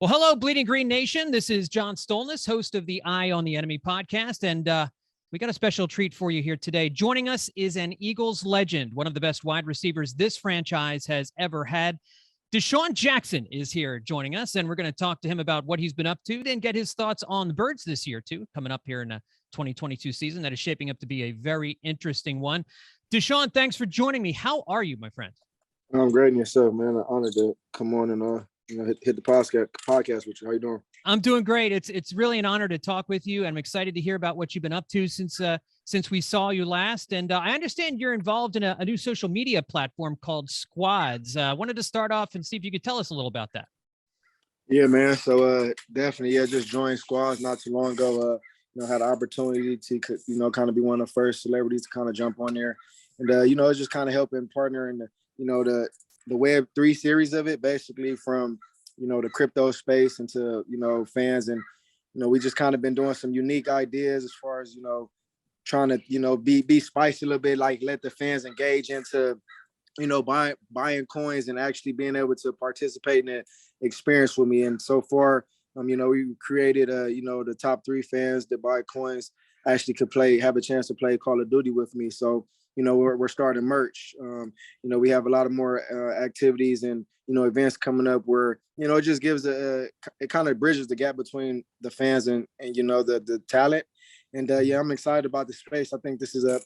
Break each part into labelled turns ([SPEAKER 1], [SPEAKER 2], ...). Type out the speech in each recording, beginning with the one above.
[SPEAKER 1] Well, hello, Bleeding Green Nation. This is John Stolnis, host of the Eye on the Enemy podcast, and we got a special treat for you here today. Joining us is an Eagles legend, one of the best wide receivers this franchise has ever had. DeSean Jackson is here joining us, and we're going to talk to him about what he's been up to, then get his thoughts on the Birds this year, too, coming up here in the 2022 season that is shaping up to be a very interesting one. DeSean, thanks for joining me. How are you, my friend?
[SPEAKER 2] I'm great in yourself, man. I'm honored to come on and hit the podcast with you. How you doing?
[SPEAKER 1] I'm doing great. It's really an honor to talk with you. I'm excited to hear about what you've been up to since we saw you last. And I understand you're involved in a new social media platform called Squads. Wanted to start off and see if you could tell us a little about that.
[SPEAKER 2] Yeah, man. So definitely, just joined Squads not too long ago. Had an opportunity to kind of be one of the first celebrities to kind of jump on there, and it's just kind of helping partner in the Web3 series of it, basically from the crypto space into fans, and we just kind of been doing some unique ideas as far as trying to be spicy a little bit, like let the fans engage into buying coins and actually being able to participate in the experience with me. And so far, we created the top 3 fans that buy coins actually could have a chance to play Call of Duty with me. So we're starting merch. We have a lot of more activities and events coming up where it just gives it kind of bridges the gap between the fans and the talent. And I'm excited about the space. I think this is the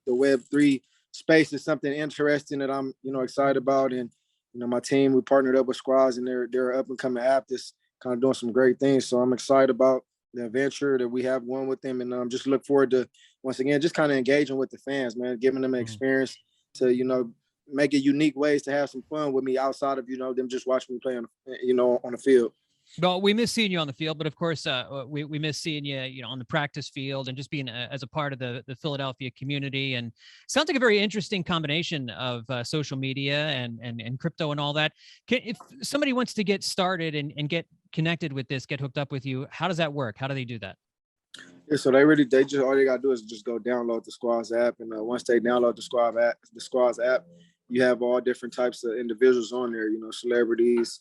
[SPEAKER 2] Web3 space is something interesting that I'm excited about. And my team, we partnered up with Squads, and they're up and coming app that's kind of doing some great things. So I'm excited about the adventure that we have going with them, and just look forward to once again just kind of engaging with the fans, man, giving them an experience to make it unique ways to have some fun with me outside of them just watching me play on the field.
[SPEAKER 1] Well, we miss seeing you on the field, but of course, we miss seeing you, on the practice field and just being as a part of the Philadelphia community. And sounds like a very interesting combination of social media and crypto and all that. If somebody wants to get started and get connected with this, get hooked up with you, how does that work? How do they do that?
[SPEAKER 2] Yeah, so they just all they gotta do is just go download the Squads app, and once they download the Squads app, you have all different types of individuals on there. Celebrities.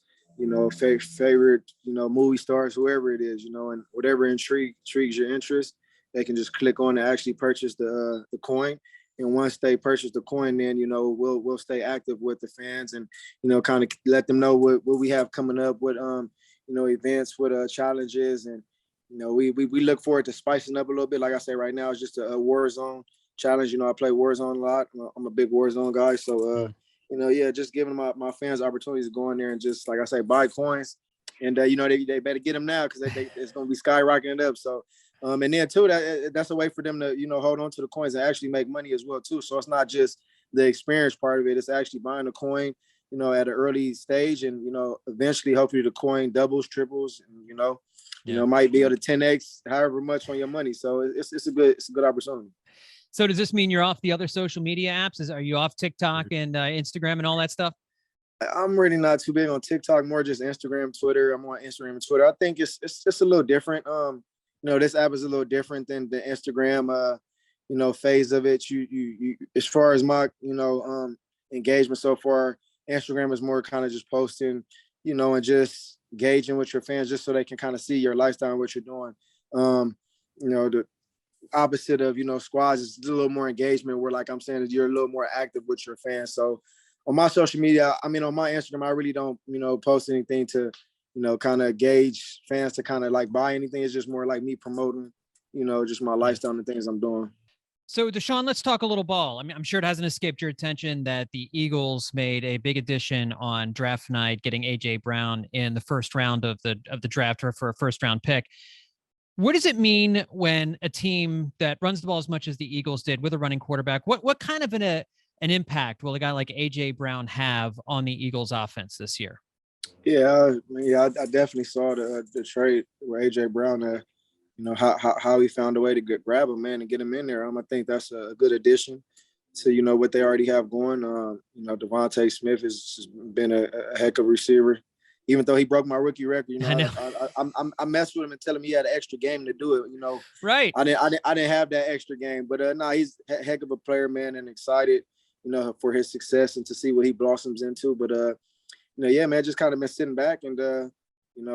[SPEAKER 2] Favorite, movie stars, whoever it is, and whatever intrigues your interest, they can just click on to actually purchase the coin. And once they purchase the coin, then, we'll stay active with the fans and, kind of let them know what we have coming up, what, events, what challenges. And, we look forward to spicing up a little bit. Like I say, right now, it's just a Warzone challenge. I play Warzone a lot. I'm a big Warzone guy. So, just giving my fans opportunities to go in there and just, like I say, buy coins. And, they better get them now because it's going to be skyrocketing up. So, and then, too, that's a way for them to, hold on to the coins and actually make money as well, too. So it's not just the experience part of it. It's actually buying a coin, at an early stage. And, eventually, hopefully, the coin doubles, triples, and, might be able to 10X however much on your money. So it's a good opportunity.
[SPEAKER 1] So does this mean you're off the other social media apps? Are you off TikTok and Instagram and all that stuff?
[SPEAKER 2] I'm really not too big on TikTok, more just Instagram, Twitter. I'm on Instagram and Twitter. I think it's just a little different. This app is a little different than the Instagram, phase of it. You as far as my, engagement so far, Instagram is more kind of just posting, and just engaging with your fans just so they can kind of see your lifestyle and what you're doing. The opposite of Squads is a little more engagement where, like I'm saying, is you're a little more active with your fans. So on my social media, on my Instagram, I really don't post anything to kind of gauge fans to kind of like buy anything. It's just more like me promoting just my lifestyle and the things I'm doing.
[SPEAKER 1] So DeSean, let's talk a little ball. I'm sure it hasn't escaped your attention that the Eagles made a big addition on draft night, getting AJ Brown in the first round of the draft for a first round pick. What does it mean when a team that runs the ball as much as the Eagles did with a running quarterback, what kind of an impact will a guy like AJ Brown have on the Eagles offense this year?
[SPEAKER 2] Yeah, I definitely saw the trade where AJ Brown, how he found a way to grab him, man, and get him in there. I think that's a good addition to, what they already have going. Devontae Smith has been a heck of a receiver. Even though he broke my rookie record, I messed with him and tell him he had an extra game to do it.
[SPEAKER 1] Right.
[SPEAKER 2] I didn't have that extra game, but he's a heck of a player, man, and excited, for his success and to see what he blossoms into. But man, just kind of been sitting back and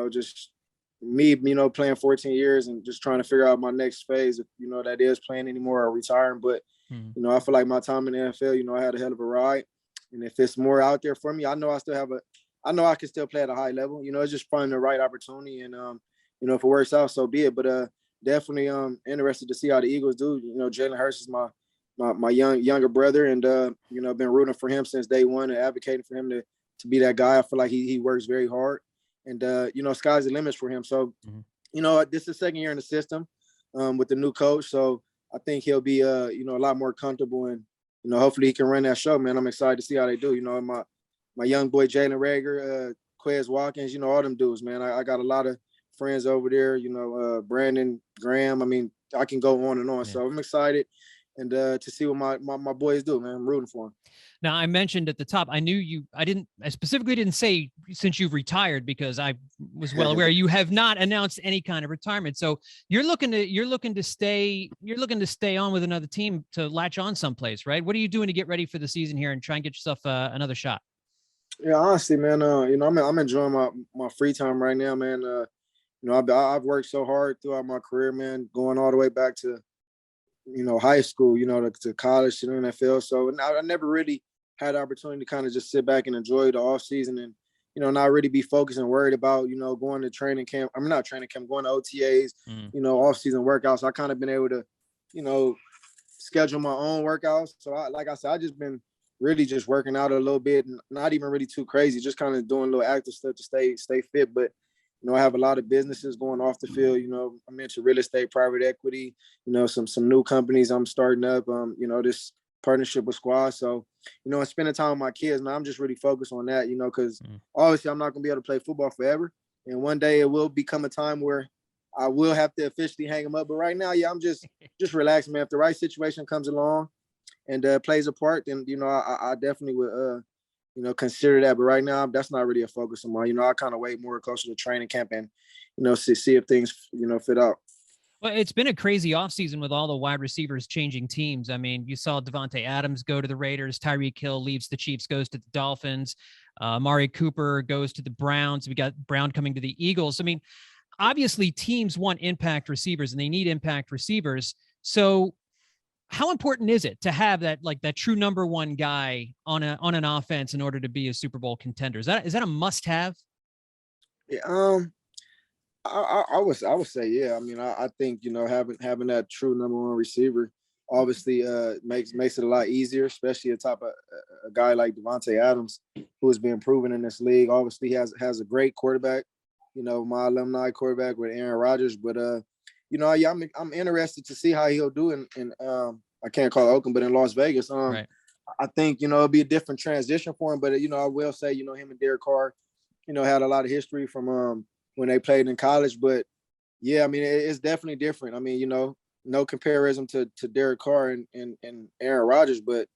[SPEAKER 2] just me, playing 14 years and just trying to figure out my next phase, if, that is playing anymore or retiring. But, I feel like my time in the NFL, I had a hell of a ride. And if it's more out there for me, I know I can still play at a high level. It's just finding the right opportunity. And, if it works out, so be it. But definitely interested to see how the Eagles do. Jalen Hurts is my younger brother. And, been rooting for him since day one and advocating for him to be that guy. I feel like he works very hard. And, sky's the limits for him. So, this is the second year in the system with the new coach. So I think he'll be, a lot more comfortable and, hopefully he can run that show, man. I'm excited to see how they do. My young boy, Jalen Rager, Quez Watkins, all them dudes, man. I got a lot of friends over there, Brandon Graham. I mean, I can go on and on. Yeah. So I'm excited and to see what my boys do, man. I'm rooting for them.
[SPEAKER 1] Now, I mentioned at the top, I specifically didn't say since you've retired, because I was well aware you have not announced any kind of retirement. So you're looking to stay on with another team to latch on someplace, right? What are you doing to get ready for the season here and try and get yourself another shot?
[SPEAKER 2] Yeah, honestly, man, I'm enjoying my free time right now, man. I've worked so hard throughout my career, man, going all the way back to, high school, to college, to the NFL. So I never really had the opportunity to kind of just sit back and enjoy the off season and, not really be focused and worried about, going to training camp. I'm not training camp, going to OTAs, off season workouts. I kind of been able to, schedule my own workouts. So like I said, I just been really just working out a little bit and not even really too crazy, just kind of doing a little active stuff to stay fit. But, I have a lot of businesses going off the field. I mentioned real estate, private equity, some new companies I'm starting up, this partnership with Squad. So, and spending time with my kids, man, I'm just really focused on that, because obviously I'm not going to be able to play football forever. And one day it will become a time where I will have to officially hang them up. But right now, yeah, I'm just relaxing, man. If the right situation comes along and plays a part, then, I definitely would, consider that. But right now, that's not really a focus of mine. I kind of wait more closer to training camp and, see if things, fit out.
[SPEAKER 1] Well, it's been a crazy offseason with all the wide receivers changing teams. I mean, you saw Devontae Adams go to the Raiders. Tyreek Hill leaves the Chiefs, goes to the Dolphins. Amari Cooper goes to the Browns. We got Brown coming to the Eagles. I mean, obviously teams want impact receivers and they need impact receivers. So how important is it to have that true number one guy on an offense in order to be a Super Bowl contender? Is that a must have?
[SPEAKER 2] Yeah, I would say, yeah. I mean, I think, having that true number one receiver obviously makes it a lot easier, especially atop a guy like Devontae Adams, who has been proven in this league. Obviously he has a great quarterback, my alumni quarterback with Aaron Rodgers, but yeah, I'm interested to see how he'll do in I can't call it Oakland, but in Las Vegas.
[SPEAKER 1] Right.
[SPEAKER 2] I think, it'll be a different transition for him, but I will say, him and Derek Carr, had a lot of history from when they played in college. But yeah, I mean, it's definitely different. I mean, no comparison to Derek Carr and Aaron Rodgers, but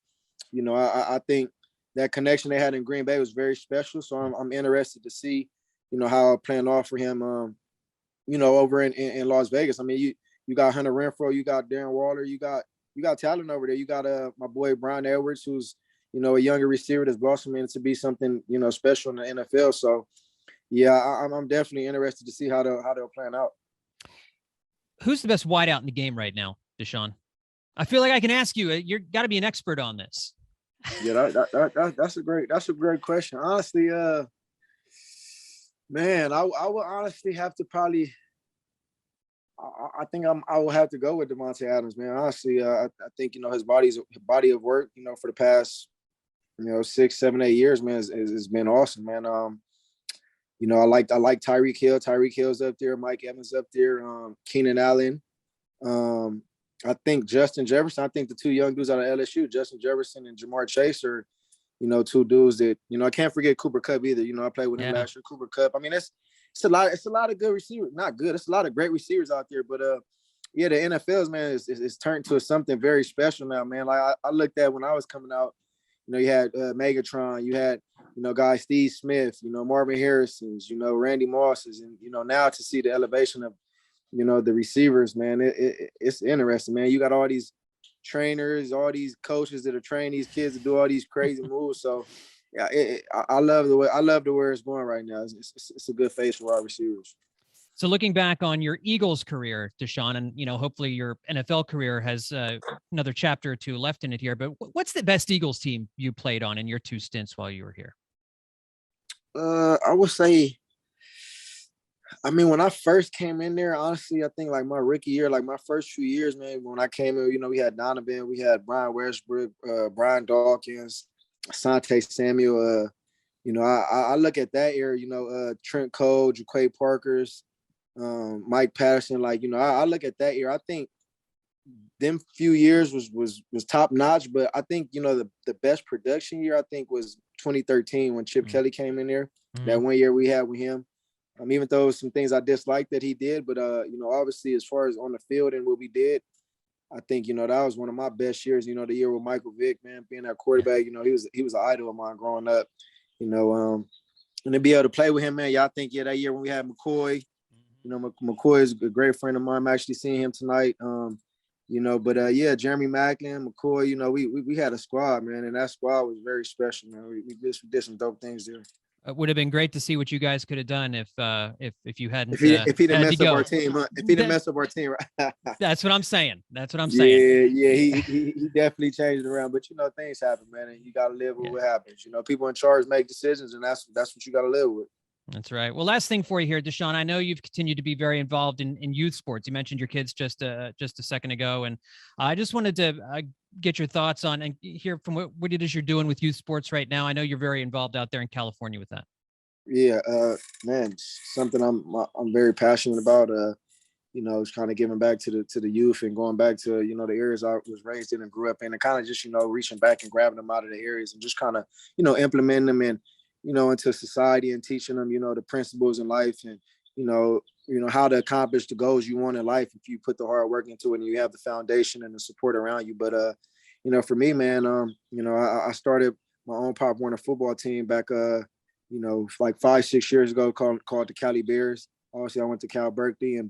[SPEAKER 2] I think that connection they had in Green Bay was very special. So I'm interested to see, how it playing off for him, over in Las Vegas. I mean, you got Hunter Renfrow, you got Darren Waller, you got talent over there. You got my boy Brian Edwards, who's a younger receiver that's blossoming into be something special in the NFL. So yeah, I'm definitely interested to see how they'll plan out.
[SPEAKER 1] Who's the best wideout in the game right now, DeSean? I feel like I can ask you. You're got to be an expert on this.
[SPEAKER 2] Yeah, that's a great question. Honestly, man, I would honestly have to probably. I think I will have to go with Devontae Adams, man. Honestly, I think his body of work, for the past 6, 7, 8 years, man, has been awesome, man. I like Tyreek Hill. Tyreek Hill's up there. Mike Evans up there. Keenan Allen. I think Justin Jefferson. I think the two young dudes out of LSU, Justin Jefferson and Jamar Chase, are two dudes that I can't forget Cooper Kupp either. I played with him last year. Cooper Kupp. I mean, it's a lot of good receivers. Not good. It's a lot of great receivers out there. But yeah, the NFL's, man, is turned to something very special now, man. Like I looked at when I was coming out. You had Megatron, you had, guys Steve Smith, Marvin Harrison's, Randy Moss's, and, now to see the elevation of, the receivers, man, it's interesting, man. You got all these trainers, all these coaches that are training these kids to do all these crazy moves. So yeah, I love the way it's going right now. It's a good phase for our receivers.
[SPEAKER 1] So looking back on your Eagles career, DeSean, and hopefully your NFL career has another chapter or two left in it here. But what's the best Eagles team you played on in your 2 stints while you were here?
[SPEAKER 2] I would say, I mean, when I first came in there, honestly, I think like my rookie year, like my first few years, man, when I came in, we had Donovan, we had Brian Westbrook, Brian Dawkins, Asante Samuel. I look at that era, Trent Cole, Jaquay Parkers, Mike Patterson. Like, I look at that era. I think them few years was top notch, but I think, the best production year I think was 2013 when Chip Kelly came in there. That 1 year we had with him. Even though some things I disliked that he did, but obviously as far as on the field and what we did, I think, that was one of my best years, the year with Michael Vick, man, being that quarterback, he was an idol of mine growing up, and to be able to play with him, man, I think, that year when we had McCoy, McCoy is a great friend of mine. I'm actually seeing him tonight. Jeremy Maclin, McCoy, we had a squad, man, and that squad was very special, man. We did some dope things there.
[SPEAKER 1] It would have been great to see what you guys could have done if you hadn't.
[SPEAKER 2] If he didn't mess up our team, huh? If he didn't mess up our team, right?
[SPEAKER 1] That's what I'm saying.
[SPEAKER 2] Yeah, he definitely changed it around. But things happen, man, and you got to live with what happens. People in charge make decisions, and that's what you got to live with.
[SPEAKER 1] That's right. Well, last thing for you here, DeSean, I know you've continued to be very involved in youth sports. You mentioned your kids just a second ago, and I just wanted to get your thoughts on and hear from what it is you're doing with youth sports right now. I know you're very involved out there in California with that.
[SPEAKER 2] Yeah, man, something I'm very passionate about. It's kind of giving back to the youth and going back to the areas I was raised in and grew up in, and kind of just reaching back and grabbing them out of the areas and just kind of implementing them in into society and teaching them the principles in life and how to accomplish the goals you want in life if you put the hard work into it and you have the foundation and the support around you. But for me, man, I started my own Pop Warner football team back like 5-6 years ago called the Cali Bears. Obviously I went to Cal Berkeley and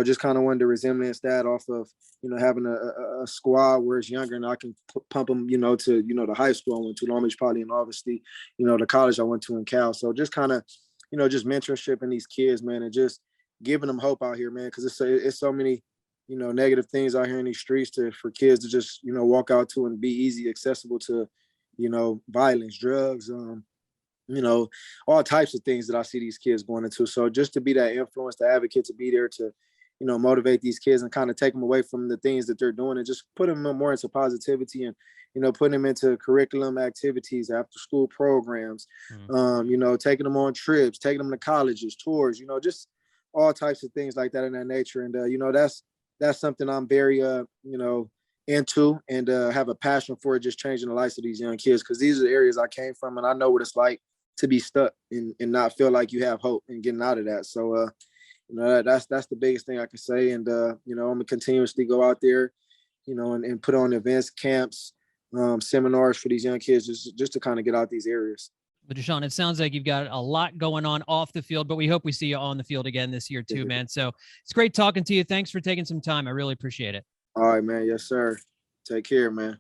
[SPEAKER 2] just kind of wanted to resemblance that off of having a squad where it's younger and I can pump them to the high school I went to, Long Beach Poly, and obviously the college I went to in Cal. So just kind of just mentorship in these kids, man, and just giving them hope out here, man, because it's so many negative things out here in these streets for kids to just walk out to and be easy accessible to violence, drugs, all types of things that I see these kids going into. So just to be that influence, the advocate, to be there to motivate these kids and kind of take them away from the things that they're doing and just put them more into positivity and, putting them into curriculum activities, after school programs, taking them on trips, taking them to colleges, tours, just all types of things like that in that nature. And, that's something I'm very, into and have a passion for, just changing the lives of these young kids. Cause these are the areas I came from and I know what it's like to be stuck and not feel like you have hope and getting out of that. So, that's the biggest thing I can say. And, I'm gonna continuously go out there, and put on events, camps, seminars for these young kids, just to kind of get out these areas.
[SPEAKER 1] But DeSean, it sounds like you've got a lot going on off the field, but we hope we see you on the field again this year too, man. So it's great talking to you. Thanks for taking some time. I really appreciate it.
[SPEAKER 2] All right, man. Yes, sir. Take care, man.